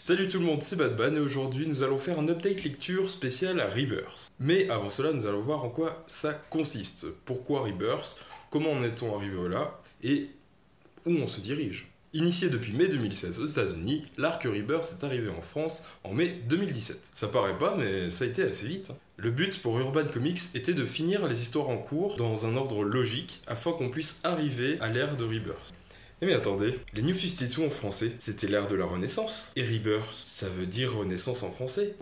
Salut tout le monde, c'est Badban et aujourd'hui nous allons faire un update lecture spécial à Rebirth. Mais avant cela, nous allons voir en quoi ça consiste. Pourquoi Rebirth, comment en est-on arrivé là et où on se dirige. Initié depuis mai 2016 aux États-Unis, l'arc Rebirth est arrivé en France en mai 2017. Ça paraît pas, mais ça a été assez vite. Le but pour Urban Comics était de finir les histoires en cours dans un ordre logique afin qu'on puisse arriver à l'ère de Rebirth. Mais attendez, les New 52 en français, c'était l'ère de la Renaissance. Et Rebirth, ça veut dire Renaissance en français.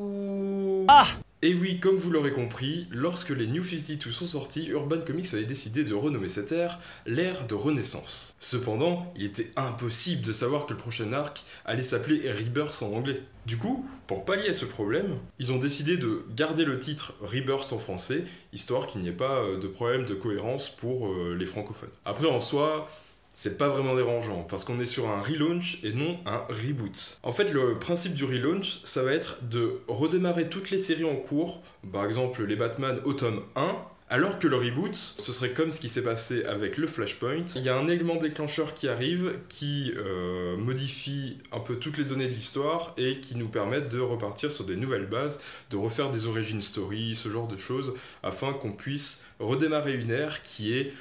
Et oui, comme vous l'aurez compris, lorsque les New 52 sont sortis, Urban Comics avait décidé de renommer cette ère l'ère de Renaissance. Cependant, il était impossible de savoir que le prochain arc allait s'appeler Rebirth en anglais. Du coup, pour pallier à ce problème, ils ont décidé de garder le titre Rebirth en français, histoire qu'il n'y ait pas de problème de cohérence pour les francophones. Après, en soi, c'est pas vraiment dérangeant, parce qu'on est sur un relaunch et non un reboot. En fait, le principe du relaunch, ça va être de redémarrer toutes les séries en cours, par exemple les Batman au tome 1, alors que le reboot, ce serait comme ce qui s'est passé avec le Flashpoint. Il y a un élément déclencheur qui arrive, qui modifie un peu toutes les données de l'histoire et qui nous permettent de repartir sur des nouvelles bases, de refaire des origin stories, ce genre de choses, afin qu'on puisse redémarrer une ère qui est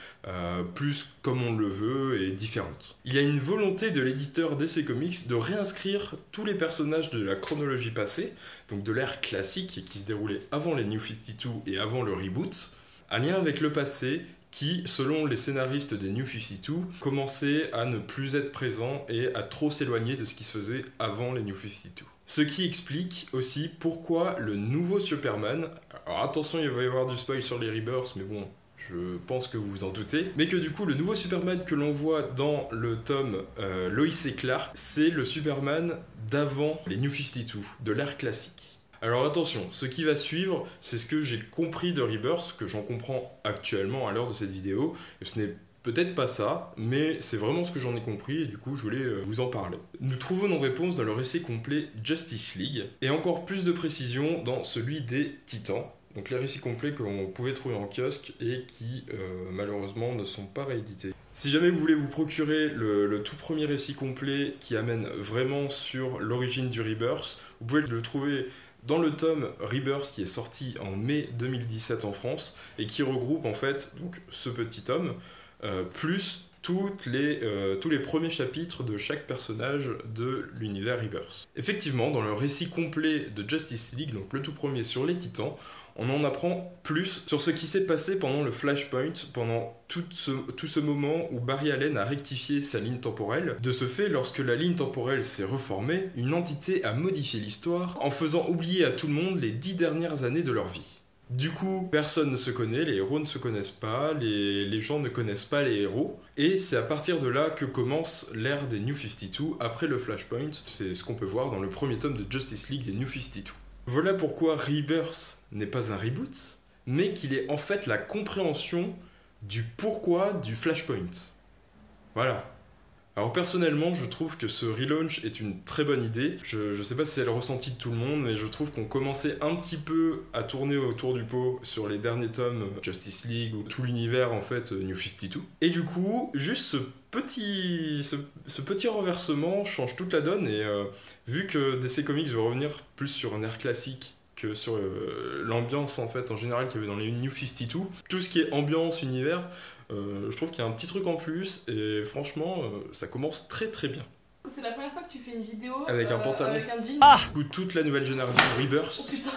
plus comme on le veut et différente. Il y a une volonté de l'éditeur DC Comics de réinscrire tous les personnages de la chronologie passée, donc de l'ère classique qui se déroulait avant les New 52 et avant le reboot, un lien avec le passé qui, selon les scénaristes des New 52, commençait à ne plus être présent et à trop s'éloigner de ce qui se faisait avant les New 52. Ce qui explique aussi pourquoi le nouveau Superman, alors attention il va y avoir du spoil sur les Rebirths, mais bon, je pense que vous vous en doutez, mais que du coup le nouveau Superman que l'on voit dans le tome Lois et Clark, c'est le Superman d'avant les New 52, de l'ère classique. Alors attention, ce qui va suivre, c'est ce que j'ai compris de Rebirth, ce que j'en comprends actuellement à l'heure de cette vidéo, et ce n'est peut-être pas ça, mais c'est vraiment ce que j'en ai compris, et du coup je voulais vous en parler. Nous trouvons nos réponses dans le récit complet Justice League, et encore plus de précision dans celui des Titans, donc les récits complets que l'on pouvait trouver en kiosque et qui malheureusement ne sont pas réédités. Si jamais vous voulez vous procurer le tout premier récit complet qui amène vraiment sur l'origine du Rebirth, vous pouvez le trouver dans le tome Rebirth qui est sorti en mai 2017 en France et qui regroupe en fait donc, ce petit tome plus tous les premiers chapitres de chaque personnage de l'univers Rebirth. Effectivement, dans le récit complet de Justice League, donc le tout premier sur les Titans, on en apprend plus sur ce qui s'est passé pendant le Flashpoint, pendant tout ce moment où Barry Allen a rectifié sa ligne temporelle. De ce fait, lorsque la ligne temporelle s'est reformée, une entité a modifié l'histoire en faisant oublier à tout le monde les 10 dernières années de leur vie. Du coup, personne ne se connaît, les héros ne se connaissent pas, les gens ne connaissent pas les héros, et c'est à partir de là que commence l'ère des New 52 après le Flashpoint. C'est ce qu'on peut voir dans le premier tome de Justice League des New 52. Voilà pourquoi Rebirth n'est pas un reboot, mais qu'il est en fait la compréhension du pourquoi du Flashpoint. Voilà. Alors personnellement, je trouve que ce relaunch est une très bonne idée. Je sais pas si c'est le ressenti de tout le monde, mais je trouve qu'on commençait un petit peu à tourner autour du pot sur les derniers tomes Justice League ou tout l'univers en fait New 52. Et du coup, juste ce petit renversement change toute la donne et vu que DC Comics veut revenir plus sur un air classique que sur l'ambiance en fait en général qu'il y avait dans les New 52, tout ce qui est ambiance, univers, je trouve qu'il y a un petit truc en plus et franchement ça commence très très bien. C'est la première fois que tu fais une vidéo avec un pantalon, avec un jean. Ou toute la nouvelle génération Rebirth. Oh putain.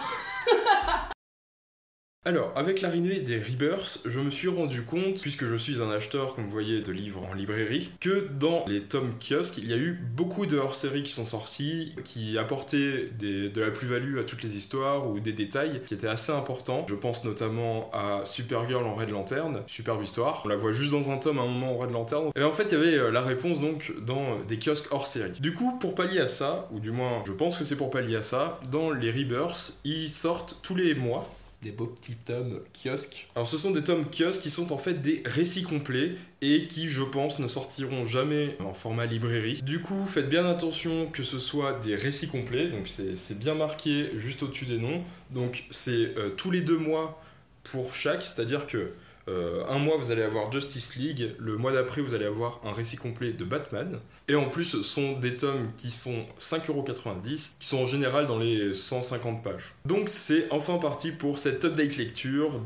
Alors, avec l'arrivée des Rebirths, je me suis rendu compte, puisque je suis un acheteur, comme vous voyez, de livres en librairie, que dans les tomes kiosques, il y a eu beaucoup de hors-séries qui sont sortis, qui apportaient de la plus-value à toutes les histoires, ou des détails qui étaient assez importants. Je pense notamment à Supergirl en Red Lantern, superbe histoire. On la voit juste dans un tome à un moment en Red Lantern. Et en fait, il y avait la réponse donc dans des kiosques hors-série. Du coup, pour pallier à ça, ou du moins, je pense que c'est pour pallier à ça, dans les Rebirths, ils sortent tous les mois des beaux petits tomes kiosques. Alors ce sont des tomes kiosques qui sont en fait des récits complets et qui je pense ne sortiront jamais en format librairie. Du coup faites bien attention que ce soit des récits complets, donc c'est bien marqué juste au-dessus des noms. Donc c'est tous les 2 mois pour chaque, c'est-à-dire que un mois vous allez avoir Justice League, le mois d'après vous allez avoir un récit complet de Batman, et en plus ce sont des tomes qui font 5,90€, qui sont en général dans les 150 pages. Donc c'est enfin parti pour cette update lecture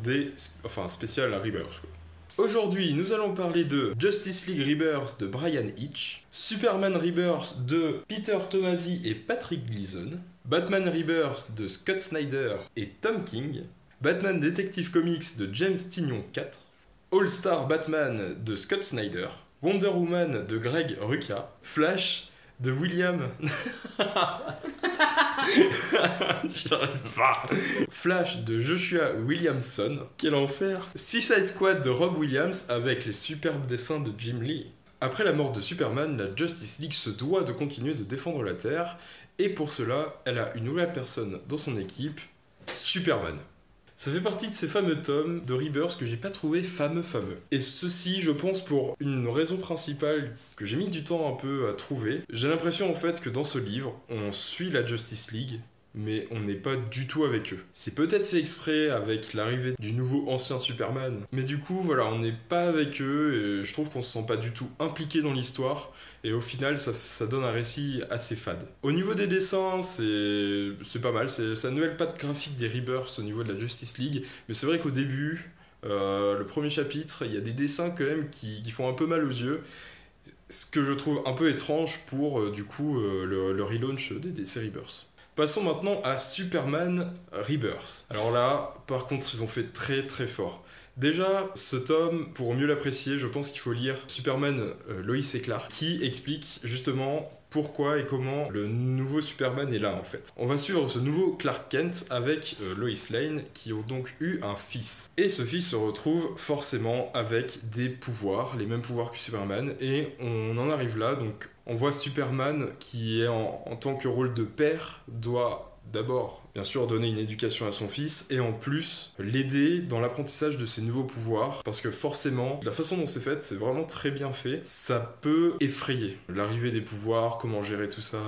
spécial Rebirth. Aujourd'hui, nous allons parler de Justice League Rebirth de Bryan Hitch, Superman Rebirth de Peter Tomasi et Patrick Gleason, Batman Rebirth de Scott Snyder et Tom King, Batman Detective Comics de James Tynion IV, All-Star Batman de Scott Snyder, Wonder Woman de Greg Rucka, Flash de William... J'arrive pas. Flash de Joshua Williamson, quel enfer. Suicide Squad de Rob Williams avec les superbes dessins de Jim Lee. Après la mort de Superman, la Justice League se doit de continuer de défendre la Terre, et pour cela, elle a une nouvelle personne dans son équipe, Superman. Ça fait partie de ces fameux tomes de Rebirth que j'ai pas trouvé fameux. Et ceci, je pense, pour une raison principale que j'ai mis du temps un peu à trouver. J'ai l'impression en fait que dans ce livre, on suit la Justice League, mais on n'est pas du tout avec eux. C'est peut-être fait exprès avec l'arrivée du nouveau ancien Superman, mais du coup, voilà, on n'est pas avec eux, et je trouve qu'on se sent pas du tout impliqué dans l'histoire, et au final, ça donne un récit assez fade. Au niveau des dessins, c'est pas mal, ça nouvelle patte graphique des Rebirths au niveau de la Justice League, mais c'est vrai qu'au début, le premier chapitre, il y a des dessins quand même qui font un peu mal aux yeux, ce que je trouve un peu étrange pour, le relaunch des DC Rebirths. Passons maintenant à Superman Rebirth. Alors là, par contre, ils ont fait très très fort. Déjà, ce tome, pour mieux l'apprécier, je pense qu'il faut lire Superman Lois et Clark, qui explique justement pourquoi et comment le nouveau Superman est là en fait. On va suivre ce nouveau Clark Kent avec Lois Lane qui ont donc eu un fils. Et ce fils se retrouve forcément avec des pouvoirs, les mêmes pouvoirs que Superman, et on en arrive là, donc on voit Superman qui est en tant que rôle de père doit d'abord, bien sûr, donner une éducation à son fils et en plus l'aider dans l'apprentissage de ses nouveaux pouvoirs parce que forcément, la façon dont c'est fait, c'est vraiment très bien fait. Ça peut effrayer l'arrivée des pouvoirs, comment gérer tout ça,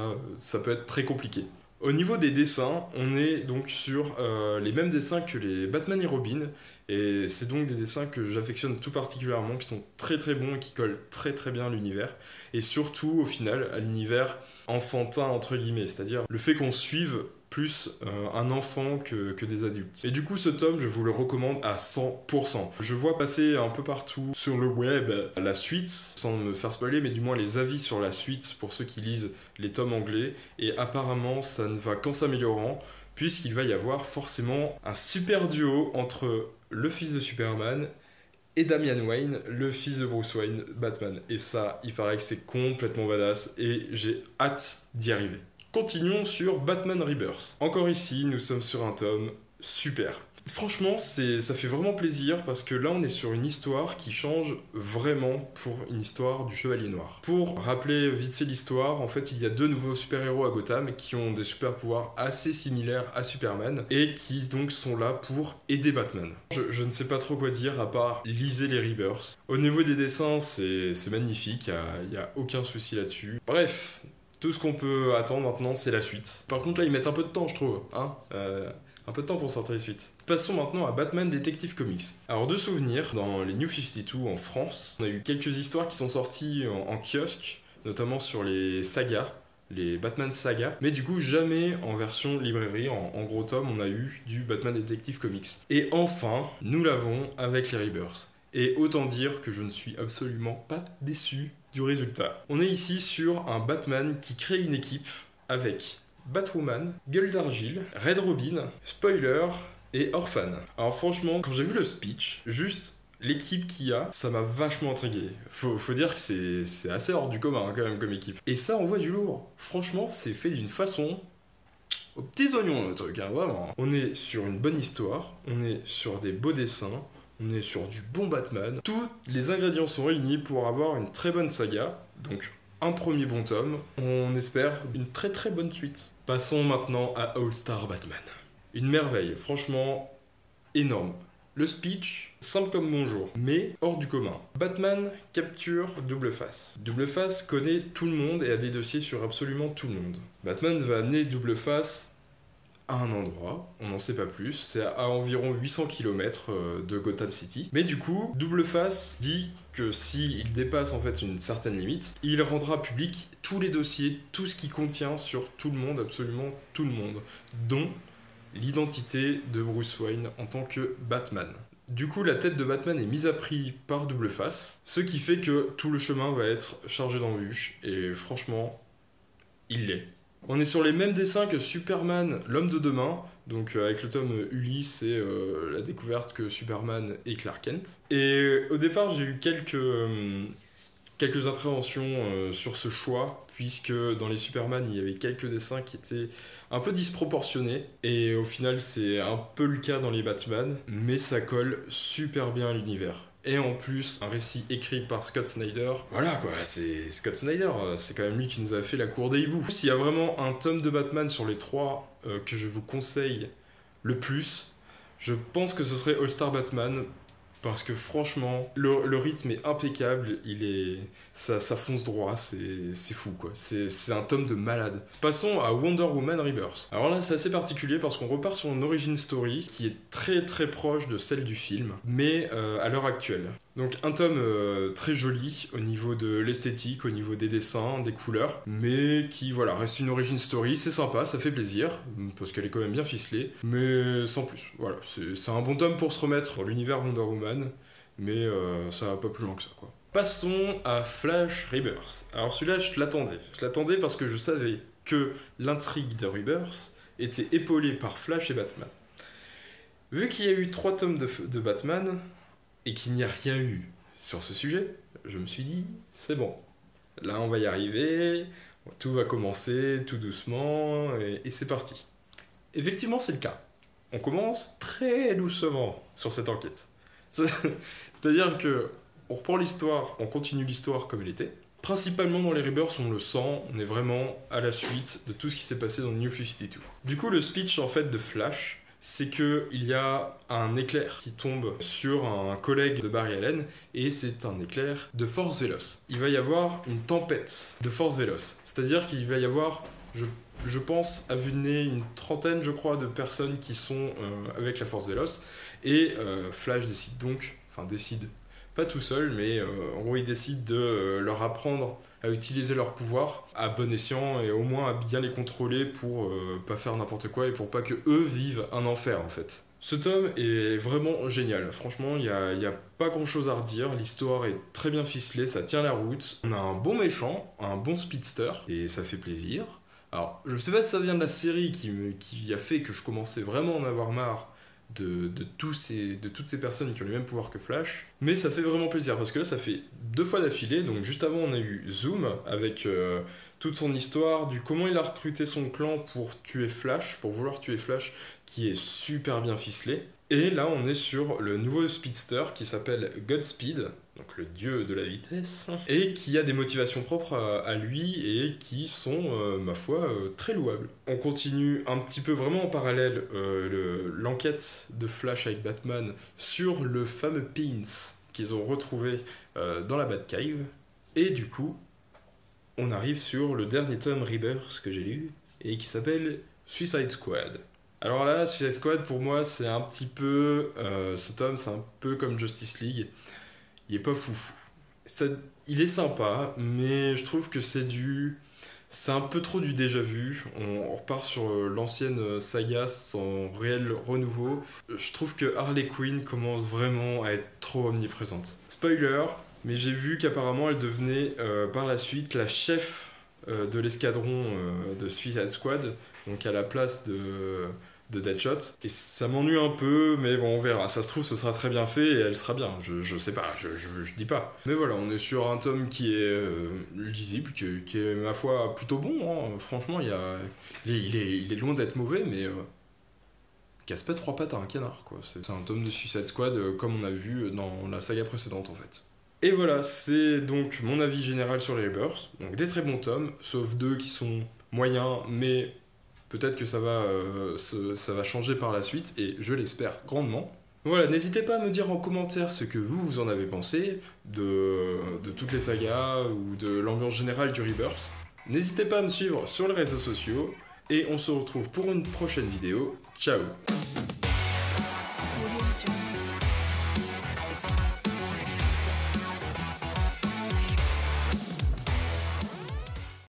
ça peut être très compliqué. Au niveau des dessins, on est donc sur les mêmes dessins que les Batman et Robin, et c'est donc des dessins que j'affectionne tout particulièrement, qui sont très très bons et qui collent très très bien à l'univers, et surtout au final à l'univers enfantin entre guillemets, c'est-à-dire le fait qu'on suive plus un enfant que des adultes. Et du coup, ce tome, je vous le recommande à 100%. Je vois passer un peu partout sur le web la suite, sans me faire spoiler, mais du moins les avis sur la suite pour ceux qui lisent les tomes anglais, et apparemment, ça ne va qu'en s'améliorant, puisqu'il va y avoir forcément un super duo entre le fils de Superman et Damian Wayne, le fils de Bruce Wayne, Batman. Et ça, il paraît que c'est complètement badass, et j'ai hâte d'y arriver. Continuons sur Batman Rebirth. Encore ici, nous sommes sur un tome super. Franchement, ça fait vraiment plaisir parce que là, on est sur une histoire qui change vraiment pour une histoire du Chevalier Noir. Pour rappeler vite fait l'histoire, en fait, il y a deux nouveaux super-héros à Gotham qui ont des super-pouvoirs assez similaires à Superman et qui donc sont là pour aider Batman. Je ne sais pas trop quoi dire à part lisez les Rebirths. Au niveau des dessins, c'est magnifique, il n'y a aucun souci là-dessus. Bref, tout ce qu'on peut attendre maintenant, c'est la suite. Par contre, là, ils mettent un peu de temps, je trouve. Un peu de temps pour sortir les suites. Passons maintenant à Batman Detective Comics. Alors, de souvenirs, dans les New 52 en France, on a eu quelques histoires qui sont sorties en kiosque, notamment sur les sagas, les Batman sagas, mais du coup, jamais en version librairie, en gros tome, on a eu du Batman Detective Comics. Et enfin, nous l'avons avec les Rebirths. Et autant dire que je ne suis absolument pas déçu du résultat. On est ici sur un Batman qui crée une équipe avec Batwoman, Gueule d'Argile, Red Robin, Spoiler et Orphan. Alors franchement, quand j'ai vu le speech, juste l'équipe qu'il y a, ça m'a vachement intrigué. Faut dire que c'est assez hors du commun hein, quand même comme équipe. Et ça envoie du lourd. Franchement, c'est fait d'une façon aux petits oignons le truc, hein, vraiment. On est sur une bonne histoire, on est sur des beaux dessins, on est sur du bon Batman. Tous les ingrédients sont réunis pour avoir une très bonne saga. Donc, un premier bon tome. On espère une très très bonne suite. Passons maintenant à All-Star Batman. Une merveille, franchement, énorme. Le speech, simple comme bonjour, mais hors du commun. Batman capture Double Face. Double Face connaît tout le monde et a des dossiers sur absolument tout le monde. Batman va amener Double Face à un endroit, on n'en sait pas plus, c'est à environ 800 km de Gotham City. Mais du coup, Double Face dit que s'il dépasse en fait une certaine limite, il rendra public tous les dossiers, tout ce qui contient sur tout le monde, absolument tout le monde, dont l'identité de Bruce Wayne en tant que Batman. Du coup, la tête de Batman est mise à prix par Double Face, ce qui fait que tout le chemin va être chargé d'embûches, et franchement, il l'est. On est sur les mêmes dessins que Superman, l'homme de demain, donc avec le tome Ulysse et la découverte que Superman est Clark Kent. Et au départ, j'ai eu quelques appréhensions sur ce choix, puisque dans les Superman, il y avait quelques dessins qui étaient un peu disproportionnés, et au final, c'est un peu le cas dans les Batman, mais ça colle super bien à l'univers. Et en plus, un récit écrit par Scott Snyder. Voilà quoi, c'est Scott Snyder, c'est quand même lui qui nous a fait la cour des hiboux. S'il y a vraiment un tome de Batman sur les trois que je vous conseille le plus, je pense que ce serait All Star Batman. Parce que franchement, le rythme est impeccable, ça fonce droit, c'est fou quoi. C'est un tome de malade. Passons à Wonder Woman Rebirth. Alors là, c'est assez particulier parce qu'on repart sur une origin story qui est très très proche de celle du film, mais à l'heure actuelle. Donc un tome très joli au niveau de l'esthétique, au niveau des dessins, des couleurs, mais qui voilà reste une origin story, c'est sympa, ça fait plaisir, parce qu'elle est quand même bien ficelée, mais sans plus. Voilà, c'est un bon tome pour se remettre dans l'univers Wonder Woman, mais ça va pas plus loin que ça quoi. Passons à Flash Rebirth. Alors celui-là je l'attendais parce que je savais que l'intrigue de Rebirth était épaulée par Flash et Batman. Vu qu'il y a eu 3 tomes de Batman, et qu'il n'y a rien eu sur ce sujet, je me suis dit, c'est bon. Là, on va y arriver, tout va commencer tout doucement, et c'est parti. Effectivement, c'est le cas. On commence très doucement sur cette enquête. C'est-à-dire que on reprend l'histoire, on continue l'histoire comme elle était. Principalement dans les Rebirths, on le sent, on est vraiment à la suite de tout ce qui s'est passé dans New 52. Du coup, le speech en fait de Flash, c'est qu'il y a un éclair qui tombe sur un collègue de Barry Allen, et c'est un éclair de force véloce. Il va y avoir une tempête de force véloce, c'est-à-dire qu'il va y avoir, je pense, à vue de nez, une trentaine, je crois, de personnes qui sont avec la force véloce, et Flash décide, pas tout seul, mais en gros il décide de leur apprendre à utiliser leur pouvoir à bon escient et au moins à bien les contrôler pour pas faire n'importe quoi et pour pas que eux vivent un enfer en fait. Ce tome est vraiment génial, franchement il y a pas grand chose à redire, l'histoire est très bien ficelée, ça tient la route, on a un bon méchant, un bon speedster et ça fait plaisir. Alors je sais pas si ça vient de la série qui a fait que je commençais vraiment à en avoir marre de toutes ces personnes qui ont les mêmes pouvoirs que Flash, mais ça fait vraiment plaisir parce que là ça fait 2 fois d'affilée. Donc juste avant on a eu Zoom avec toute son histoire du comment il a recruté son clan pour vouloir tuer Flash, qui est super bien ficelé. Et là on est sur le nouveau speedster qui s'appelle Godspeed, donc le dieu de la vitesse, et qui a des motivations propres à lui et qui sont, ma foi, très louables. On continue un petit peu vraiment en parallèle l'enquête de Flash avec Batman sur le fameux Pins qu'ils ont retrouvé dans la Batcave. Et du coup, on arrive sur le dernier tome Rebirth que j'ai lu et qui s'appelle Suicide Squad. Alors là, Suicide Squad pour moi c'est un petit peu, ce tome c'est un peu comme Justice League. Il est pas foufou. Il est sympa, mais je trouve que c'est un peu trop du déjà vu. On repart sur l'ancienne saga sans réel renouveau. Je trouve que Harley Quinn commence vraiment à être trop omniprésente. Spoiler, mais j'ai vu qu'apparemment elle devenait par la suite la chef de l'escadron de Suicide Squad, donc à la place de Deadshot, et ça m'ennuie un peu, mais bon on verra, ça se trouve ce sera très bien fait et elle sera bien, je sais pas, je dis pas, mais voilà, on est sur un tome qui est lisible, qui est ma foi plutôt bon, hein. Franchement il est loin d'être mauvais, mais casse pas 3 pattes à un canard quoi. C'est un tome de Suicide Squad comme on a vu dans la saga précédente en fait. Et voilà, c'est donc mon avis général sur les Rebirths, donc des très bons tomes, sauf 2 qui sont moyens, mais peut-être que ça va changer par la suite, et je l'espère grandement. Voilà, n'hésitez pas à me dire en commentaire ce que vous en avez pensé de toutes les sagas ou de l'ambiance générale du Rebirth. N'hésitez pas à me suivre sur les réseaux sociaux, et on se retrouve pour une prochaine vidéo. Ciao!